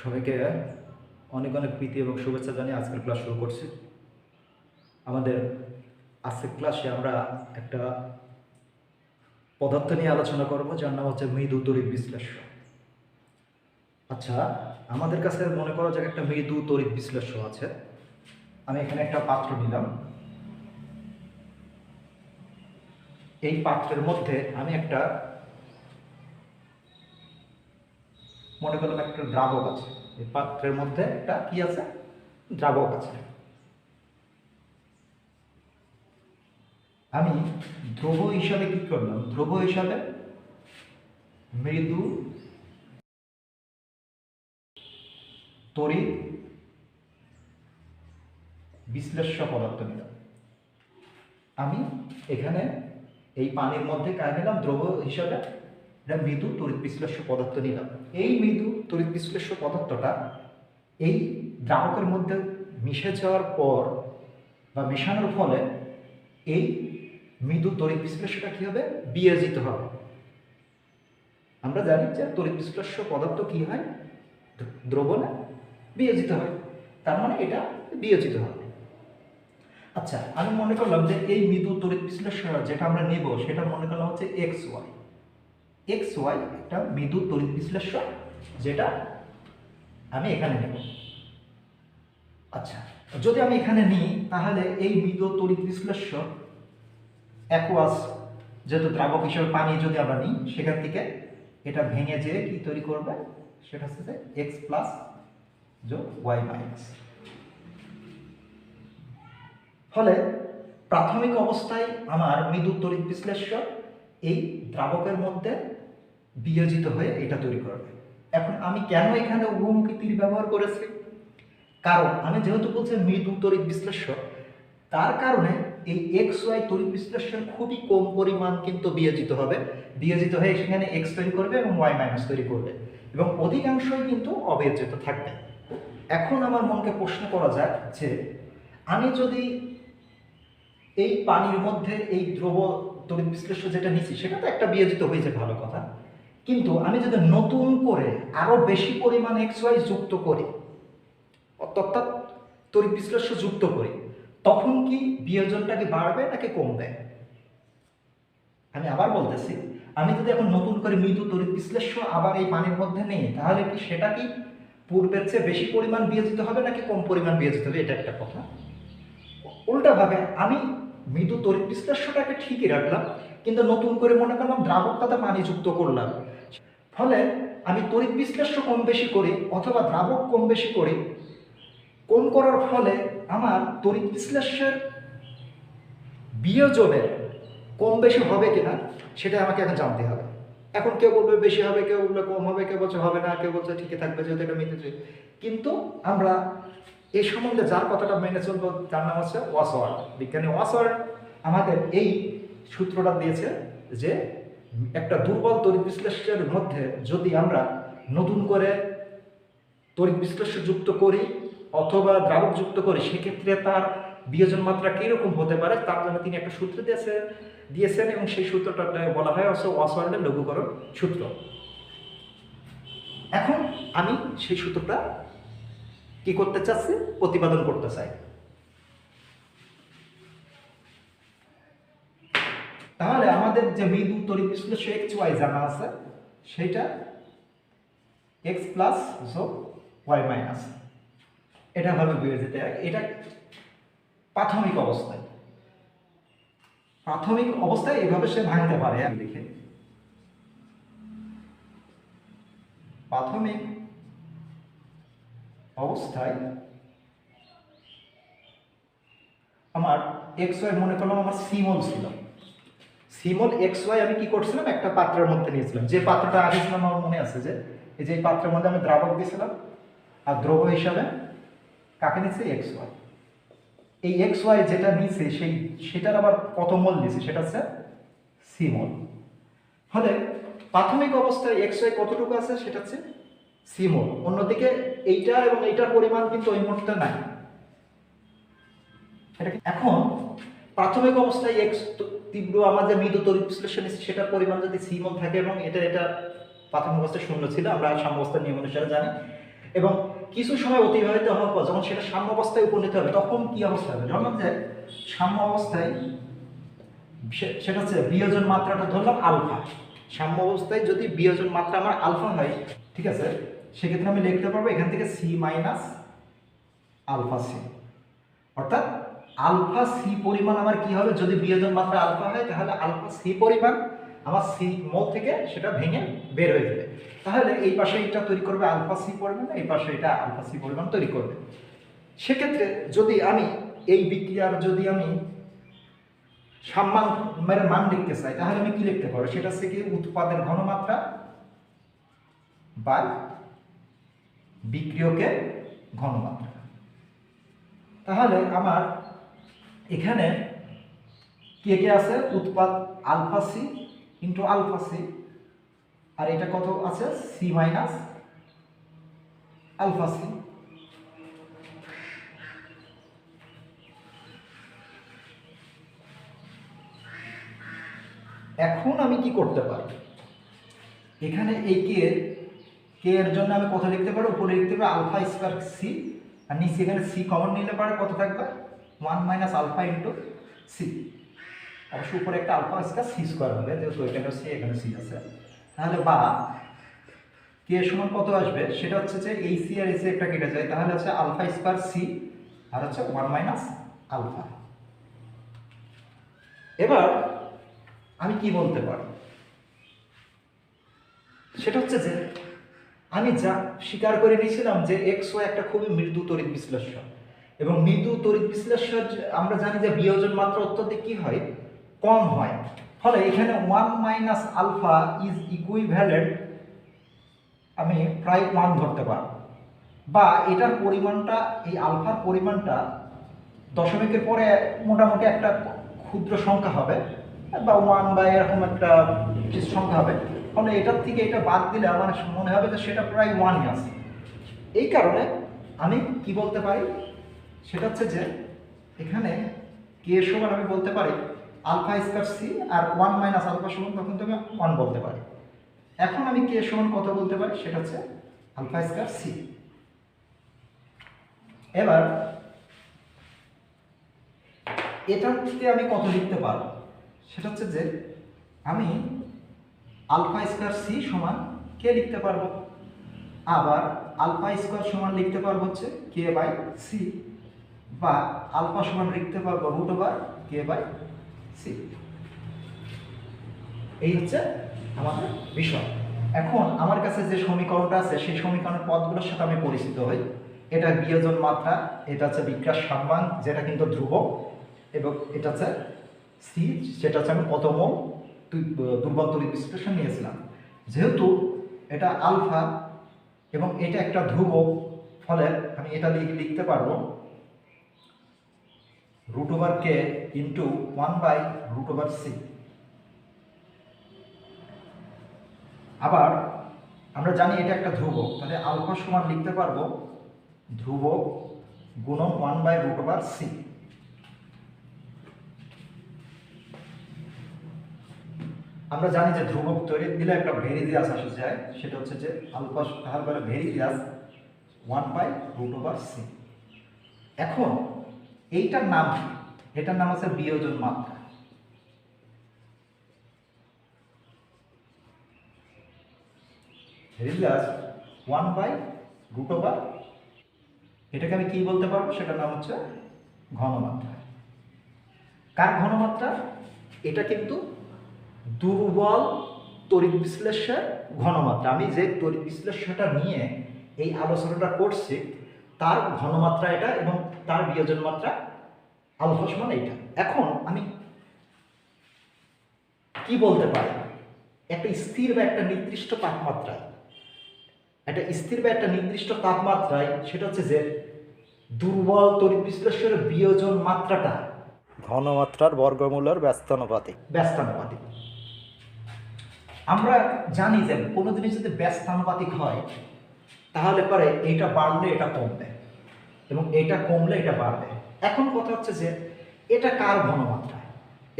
সবাইকে অনেক অনেক প্রীতি এবং শুভেচ্ছা জানিয়ে আজকের ক্লাস শুরু করছি। আমাদের আজকের ক্লাসে আমরা একটা পদার্থ নিয়ে আলোচনা করব, যার নাম হচ্ছে মৃদু তড়িৎ বিশ্লেষ্য। আচ্ছা, আমাদের কাছে মনে করা যাক একটা মৃদু তড়িৎ বিশ্লেষ্য আছে। আমি এখানে একটা পাত্র নিলাম। এই পাত্রের মধ্যে আমি একটা মনে করলাম একটা দ্রাবক আছে। এই পাত্রের মধ্যে একটা কি আছে? দ্রাবক আছে। আমি দ্রব্য হিসাবে কি করলাম? দ্রব্য হিসাবে মৃদু তড়িৎ বিশ্লেষ্য পদার্থ নিলাম। আমি এখানে এই পানির মধ্যে কাজ নিলাম দ্রব্য হিসাবে এটা মৃদু তড়িৎ বিশ্লেষ্য পদার্থ নিলাম। এই মৃদু তড়িৎ বিশ্লেষ্য পদার্থটা এই দ্রাবকের মধ্যে মিশে যাওয়ার পর বা মেশানোর ফলে এই মৃদু তড়িৎ বিশ্লেষ্যটা কি হবে? বিয়োজিত হবে। আমরা জানি যে তড়িৎ বিশ্লেষ্য পদার্থ কি হয়? দ্রবণে বিয়োজিত হয়। তার মানে এটা বিয়োজিত হবে। আচ্ছা, আমি মনে করলাম যে এই মৃদু তড়িৎ বিশ্লেষ্য যেটা আমরা নেব সেটা মনে করলাম হচ্ছে এক্স ওয়াই একটা মৃদু তড়িৎ বিশ্লেষ্য, যেটা আমি এখানে নেব। আচ্ছা, যদি আমি এখানে নিই তাহলে এই মৃদু তড়িৎ বিশ্লেষ্য অ্যাকুয়াস, যেহেতু দ্রাবক হিসেবে পানি যদি আমরা নিই, সেখান থেকে এটা ভেঙে যেয়ে কি তৈরি করবে? সেটা হচ্ছে যে এক্স প্লাস যোগ ওয়াই মাইনাস। ফলে প্রাথমিক অবস্থায় আমার মৃদু তড়িৎ বিশ্লেষ্য এই দ্রাবকের মধ্যে বিয়োজিত হয়ে এটা তৈরি করবে। এখন আমি কেন এখানে উভমুখী তীর ব্যবহার করেছি? কারণ আমি যেহেতু বলছি মৃদু তড়িৎ বিশ্লেষ্য, তার কারণে এই এক্স ওয়াই তড়িৎ বিশ্লেষ্যের খুবই কম পরিমাণ কিন্তু বিয়োজিত হবে। বিয়োজিত হয়ে সেখানে এক্স তৈরি করবে এবং ওয়াই মাইনাস তৈরি করবে, এবং অধিকাংশই কিন্তু অবিয়োজিত থাকবে। এখন আমার মনকে প্রশ্ন করা যায় যে আমি যদি এই পানির মধ্যে এই দ্রব্য তড়িৎ বিশ্লেষ্য যেটা নিচ্ছি সেটা তো একটা বিয়োজিত হয়েছে, ভালো কথা, কিন্তু আমি যদি নতুন করে আরো বেশি পরিমাণ এক্স ওয়াই যুক্ত করি, অর্থাৎ তড়িৎ বিশ্লেষ্য যুক্ত করি, তখন কি বিয়োজনটা কি বাড়বে নাকি কমবে? আমি আবার বলতেছি, আমি যদি এখন নতুন করে মৃদু তড়িৎ বিশ্লেষ্য আবার এই পানির মধ্যে নেই, তাহলে কি সেটা কি পূর্বের চেয়ে বেশি পরিমাণ বিয়োজিত হবে নাকি কম পরিমাণ বিয়োজিত হবে? এটা একটা কথা। উল্টাভাবে আমি মৃদু তড়িৎ বিশ্লেষ্যটাকে ঠিকই রাখলাম, কিন্তু নতুন করে মনে করলাম দ্রাবকটাতে পানি যুক্ত করলাম। ফলে আমি তড়িৎ বিশ্লেষ্য কম বেশি করি অথবা দ্রাবক কম বেশি করি, কম করার ফলে আমার তড়িৎ বিশ্লেষ্যের বিয়োজনের কম বেশি হবে কিনা সেটা আমাকে এখন জানতে হবে। এখন কেউ বলবে বেশি হবে, কেউ বলবে কম হবে, কেউ বলছে হবে না, কেউ বলছে ঠিকই থাকবে, যেহেতু এটা মিলতেছে। কিন্তু আমরা এই সম্বন্ধে যার কথাটা মেনে চলবো তার নাম হচ্ছে ওয়াসওয়ার্ড। বিজ্ঞানী ওয়াসওয়ার্ড আমাদের এই সূত্রটা দিয়েছে যে একটা দুর্বল তড়িৎ বিশ্লেষ্যের মধ্যে যদি আমরা নতুন করে তড়িৎ বিশ্লেষ্য যুক্ত করি অথবা দ্রাবক যুক্ত করি, সেক্ষেত্রে তার বিয়োজন মাত্রা কিরকম হতে পারে তার জন্য তিনি একটা সূত্র দিয়েছেন এবং সেই সূত্রটা বলা হয় ওয়াসওয়ার্ডের লঘুকরণ সূত্র। এখন আমি সেই সূত্রটা কি করতে চাচ্ছি? প্রতিপাদন করতে চাই। তাহলে আমাদের যে মৃদু তড়িৎ বিশ্লেষ্য এক্স ওয়াই জানা আছে, সেটা এক্স প্লাস যোগ ওয়াই মাইনাস, এটা ভাবে বিয়োজিত। এটা প্রাথমিক অবস্থায় এভাবে সে ভাঙতে পারে। আমি লিখে প্রাথমিক অবস্থায় আমার এক্স ওয়াই মনে করলাম আমার সিমল ছিল। সিমল এক্স ওয়াই আমি কি করছিলাম? একটা পাত্রের মধ্যে নিয়েছিলাম। যে পাত্রটা আগে ছিলাম আমার মনে আছে যে এই যে পাত্রের মধ্যে আমি দ্রাবক দিয়েছিলাম, আর দ্রব্য হিসাবে কাকে নিচ্ছে? X Y. এই এক্স ওয়াই যেটা নিচ্ছে সেটার আবার কত মোল নিচ্ছে? সেটা হচ্ছে সি মোল। ফলে প্রাথমিক অবস্থায় এক্স ওয়াই কতটুকু আছে? সেটা হচ্ছে সি মোল। অন্যদিকে এইটা এবং এইটার পরিমাণ কিন্তু ওই মুহূর্তে নাই। এখন প্রাথমিক অবস্থায় এক্স তীব্র আমাদের মৃদু তড়িৎ বিশ্লেষণ সেটার পরিমাণ যদি সি মোল থাকে এবং এটা প্রাথমিক অবস্থায় শূন্য ছিল, আমরা সাম্যাবস্থার নিয়ম অনুসারে জানি, এবং কিছু সময় অতিবাহিত হওয়ার পর যখন সেটা সাম্য অবস্থায় উপনীত হবে তখন কি অবস্থা হবে? ধরলাম যে সাম্য অবস্থায় সেটা হচ্ছে বিয়োজন মাত্রাটা ধরলাম আলফা। সাম্য অবস্থায় যদি বিয়োজন মাত্রা আমার আলফা হয়, ঠিক আছে, সেক্ষেত্রে আমি লিখতে পারবো এখান থেকে সি মাইনাস আলফা সি, অর্থাৎ আলফা সি পরিমাণ আমার কি হবে? যদি বিয়োজন মাত্রা আলফা হয় তাহলে আলফা সি পরিমাণ আমার সি মোল থেকে সেটা ভেঙে বের হয়ে যাবে। তাহলে এই পাশে এটা তৈরি করবে আলফা সি পরিমাণ, এই পাশে এটা আলফা সি পরিমাণ তৈরি করবে। সেক্ষেত্রে যদি আমি এই বিক্রিয়ার যদি আমি সাম্যাঙ্কের মান লিখতে চাই তাহলে আমি কি লিখতে পারবো? সেটা হচ্ছে কি উৎপাদের ঘনমাত্রা বাই বিক্রিয়কের ঘনমাত্রা। তাহলে আমার এখানে কে কে আছে? উৎপাদ alpha C into alpha C, আর এটা কত আছে? C minus alpha C. এখন আমি কি করতে পারি? এখানে এই কে এর জন্য আমি কত লিখতে পারি? উপরে লিখতে পারি আলফা স্কয়ার সি, আর নিচে এখানে সি কমন নিলে পারে কত থাকবে? 1 মাইনাস আলফা ইন্টু সি। অবশ্য উপরে একটা আলফা স্কয়ার সি স্কয়ার হবে, যেহেতু এখানে সি এখানে সি আছে। তাহলে বা কে সমান কত আসবে? সেটা হচ্ছে যে এই সি আর এই সি একটা কেটে যায়, তাহলে হচ্ছে আলফা স্কয়ার সি আর হচ্ছে 1 মাইনাস আলফা। এবার আমি কি বলতে পারি? সেটা হচ্ছে যে আমি যা স্বীকার করে নিয়েছিলাম যে এক্স ওয়াই একটা খুবই মৃদু তড়িৎ বিশ্লেষ্য, এবং মৃদু তড়িৎ বিশ্লেষ্য আমরা জানি যে বিয়োজন মাত্রা অত্যধিক কি হয়? কম হয়। ফলে এখানে 1 মাইনাস আলফা ইজ ইকুইভ্যালেন্ট আমি প্রায় 1 ধরতে পারব, বা এটার পরিমাণটা, এই আলফার পরিমাণটা দশমিকের পরে মোটামুটি একটা ক্ষুদ্র সংখ্যা হবে, বা 1 বা এরকম একটা কিছু সংখ্যা হবে। ফলে এটার থেকে এটা বাদ দিলে আমার মনে হবে যে সেটা প্রায় 1ই আছে। এই কারণে আমি কি বলতে পারি? সেটা হচ্ছে যে এখানে কে সমান আমি বলতে পারি আলফা স্কয়ার সি, আর 1 মাইনাস আলফা সমান তখন তো আমি 1 বলতে পারি। এখন আমি কে সমান কত বলতে পারি? সেটা হচ্ছে আলফা স্কয়ার সি। এবার এটার থেকে আমি কত লিখতে পারবো? সেটা হচ্ছে যে আমি আলফা স্কয়ার সি সমান কে লিখতে পারবো, আবার আলফা স্কয়ার সমান লিখতে পারবো হচ্ছে কে বাই সি, বা আলফা সমান লিখতে পারবো root over K by C. এই হচ্ছে আমাদের বিষয়। এখন আমার কাছে যে সমীকরণটা আছে সেই সমীকরণের পদগুলোর সাথে আমি পরিচিত হই। এটা বিয়োজন মাত্রা, এটা হচ্ছে বিক্রিয়ার সাম্যাঙ্ক যেটা কিন্তু ধ্রুবক, এবং এটা হচ্ছে সি, সেটা হচ্ছে আমি কত মোল দুর্বল তড়িৎ বিশ্লেষণ নিয়েছিলাম। যেহেতু এটা আলফা এবং এটা একটা ধ্রুবক, ফলে আমি এটা লিখতে পারবো root over K into 1 by root over C. আবার আমরা জানি এটা একটা ধ্রুবক, তাহলে আলফা সমান লিখতে পারবো ধ্রুবক গুণন 1 বাই রুট ওভার সি। আমরা জানি যে ধ্রুবক তৈরি দিলে একটা ভেরিজিয়াস আসে যায়, সেটা হচ্ছে যে আলফা, তাহলে ভেরিজিয়াস 1 বাই রুট ওভার সি। এখন এইটার নাম কি? এটার নাম আছে বিয়োজন মাত্রা। ভেরিজিয়াস 1 বাই রুট ওভার, এটাকে আমি কি বলতে পারবো? সেটার নাম হচ্ছে ঘনমাত্রা। কার ঘনমাত্রা? এটা কিন্তু দুর্বল তড়িৎ বিশ্লেষ্যের ঘনমাত্রা। আমি যে তড়িৎ বিশ্লেষ্যটা নিয়ে এই আলোচনাটা করছি তার ঘনমাত্রা এটা, এবং তার বিয়োজন মাত্রা আলফা সমান এইটা। এখন আমি কি বলতে পারি? একটা স্থির বা একটা নির্দিষ্ট তাপমাত্রায়, একটা স্থির বা একটা নির্দিষ্ট তাপমাত্রায় সেটা হচ্ছে যে দুর্বল তড়িৎ বিশ্লেষ্যের বিয়োজন মাত্রাটা ঘনমাত্রার বর্গমূলের ব্যস্তানুপাতিক। আমরা জানি যে কোনো জিনিস যদি ব্যস্তানুপাতিক হয় তাহলে পরে এইটা বাড়লে এটা কমবে, এবং এটা কমলে এটা বাড়বে। এখন কথা হচ্ছে যে এটা কার ঘনমাত্রা?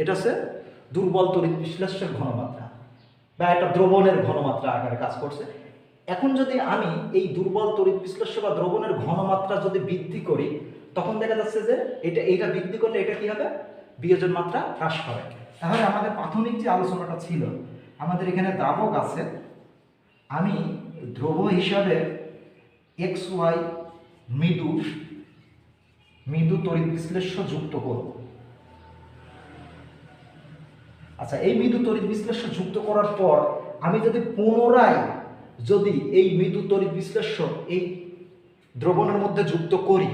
এটা হচ্ছে দুর্বল তড়িৎ বিশ্লেষ্যের ঘনমাত্রা, বা একটা দ্রবণের ঘনমাত্রা আকারে কাজ করছে। এখন যদি আমি এই দুর্বল তড়িৎ বিশ্লেষ্য বা দ্রবণের ঘনমাত্রা যদি বৃদ্ধি করি, তখন দেখা যাচ্ছে যে এইটা বৃদ্ধি করলে এটা কি হবে, বিয়োজন মাত্রা হ্রাস পাবে। তাহলে আমাদের প্রাথমিক যে আলোচনাটা ছিল, আমাদের এখানে দ্রাবক আছে, আমি দ্রব হিসাবে এক্স ওয়াই মৃদু তড়িৎ বিশ্লেষ্য যুক্ত করব। আচ্ছা, এই মৃদু তড়িৎ বিশ্লেষ্য যুক্ত করার পর আমি যদি পুনরায় এই মৃদু তড়িৎ বিশ্লেষ্য এই দ্রবণের মধ্যে যুক্ত করি,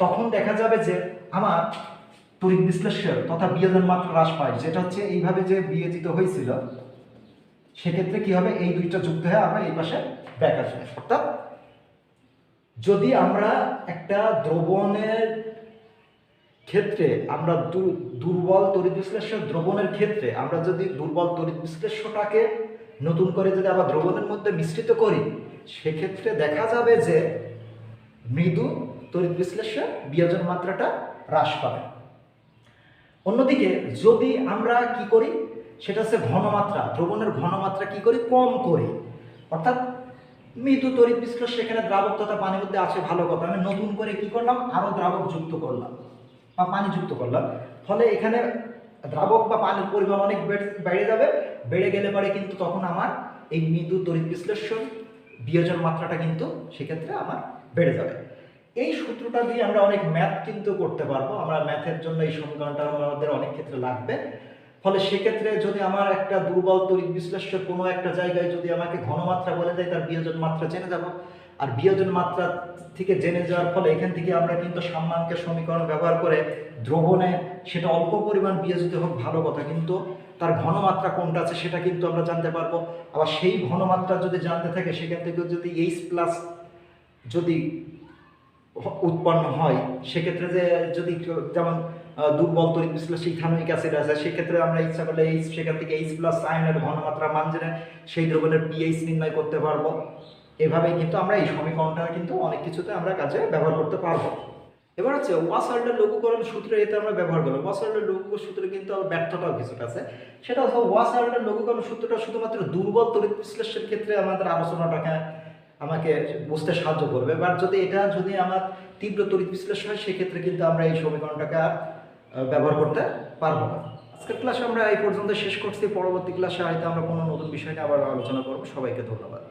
তখন দেখা যাবে যে আমার তড়িৎ বিশ্লেষ্যের তথা বিয়োজন মাত্রা হ্রাস পায়, যেটা হচ্ছে এইভাবে যে বিয়োজিত হয়েছিল, সেক্ষেত্রে কি হবে, এই দুইটা যুক্ত হয়ে আমরা এই পাশে ব্যাক আসবে। অর্থাৎ যদি আমরা একটা দ্রবণের ক্ষেত্রে আমরা দুর্বল তড়িৎ বিশ্লেষ্য দ্রবণের ক্ষেত্রে আমরা যদি দুর্বল তড়িৎ বিশ্লেষ্যটাকে নতুন করে যদি আবার দ্রবণের মধ্যে মিশ্রিত করি, সেক্ষেত্রে দেখা যাবে যে মৃদু তড়িৎ বিশ্লেষ্য বিয়োজন মাত্রাটা হ্রাস পাবে। অন্যদিকে যদি আমরা কি করি, সেটা হচ্ছে ঘনমাত্রা, দ্রবণের ঘনমাত্রা কি করি, কম করি। অর্থাৎ মৃদু তড়িৎ বিশ্লেষ্য সেখানে দ্রাবক তথা পানির মধ্যে আছে, ভালো কথা, আমি নতুন করে কি করলাম, আরো দ্রাবক যুক্ত করলাম বা পানি যুক্ত করলাম, ফলে এখানে দ্রাবক বা পানির পরিমাণ অনেক বেড়ে যাবে। বেড়ে গেলে পরে কিন্তু তখন আমার এই মৃদু তড়িৎ বিশ্লেষ্য বিয়োজন মাত্রাটা কিন্তু সেক্ষেত্রে আমার বেড়ে যাবে। এই সূত্রটা দিয়ে আমরা অনেক ম্যাথ কিন্তু করতে পারবো, আমরা ম্যাথের জন্য এই সমীকরণটা আমাদের অনেক ক্ষেত্রে লাগবে। ফলে সেক্ষেত্রে যদি আমার একটা দুর্বল তড়িৎ বিশ্লেষ্য কোনো একটা জায়গায় যদি আমাকে ঘনমাত্রা বলে দেয়, তার বিয়োজন মাত্রা জেনে যাব। আর বিয়োজন মাত্রা থেকে জেনে যাওয়ার ফলে এখান থেকে আমরা কিন্তু সাম্যাঙ্কের সমীকরণ ব্যবহার করে দ্রবণে সেটা অল্প পরিমাণ বিয়োজিত হোক ভালো কথা, কিন্তু তার ঘনমাত্রা কোনটা আছে সেটা কিন্তু আমরা জানতে পারবো। আবার সেই ঘনমাত্রা যদি জানতে থাকে, সেখান থেকে যদি এইচ প্লাস যদি উৎপন্ন হয়, সেক্ষেত্রে যে যদি যেমন দুর্বল তড়িৎ বিশ্লেষ্য ইথানোয়িক অ্যাসিড আছে, সেক্ষেত্রে আমরা ইচ্ছা করলে সেখান থেকে এইচ প্লাস আয়নের ঘনমাত্রা মান জেনে সেই দ্রবণের পিএইচ নির্ণয় করতে পারবো। এভাবেই কিন্তু আমরা এই সমীকরণটা কিন্তু অনেক কিছুতে আমরা কাজে ব্যবহার করতে পারবো। এবার হচ্ছে ওয়াসাল্ডের লঘুকরণ সূত্রে এতে আমরা ব্যবহার করবো। ওয়াসাল্ডের লঘুকরণ সূত্রে কিন্তু ব্যর্থতাও কিছুটা আছে, সেটা হচ্ছে ওয়াসাল্ডের লঘুকরণ সূত্রটা শুধুমাত্র দুর্বল তড়িৎ বিশ্লেষ্যের ক্ষেত্রে আমাদের আলোচনাটাকে আমাকে বুঝতে সাহায্য করবে। এবার যদি আমার তীব্র তড়িৎ বিশ্লেষ্য হয়, সেক্ষেত্রে কিন্তু আমরা এই সমীকরণটাকে আর ব্যবহার করতে পারবো না। আজকের ক্লাসে আমরা এই পর্যন্ত শেষ করছি। পরবর্তী ক্লাসে হয়তো আমরা কোনো নতুন বিষয় নিয়ে আবার আলোচনা করবো। সবাইকে ধন্যবাদ।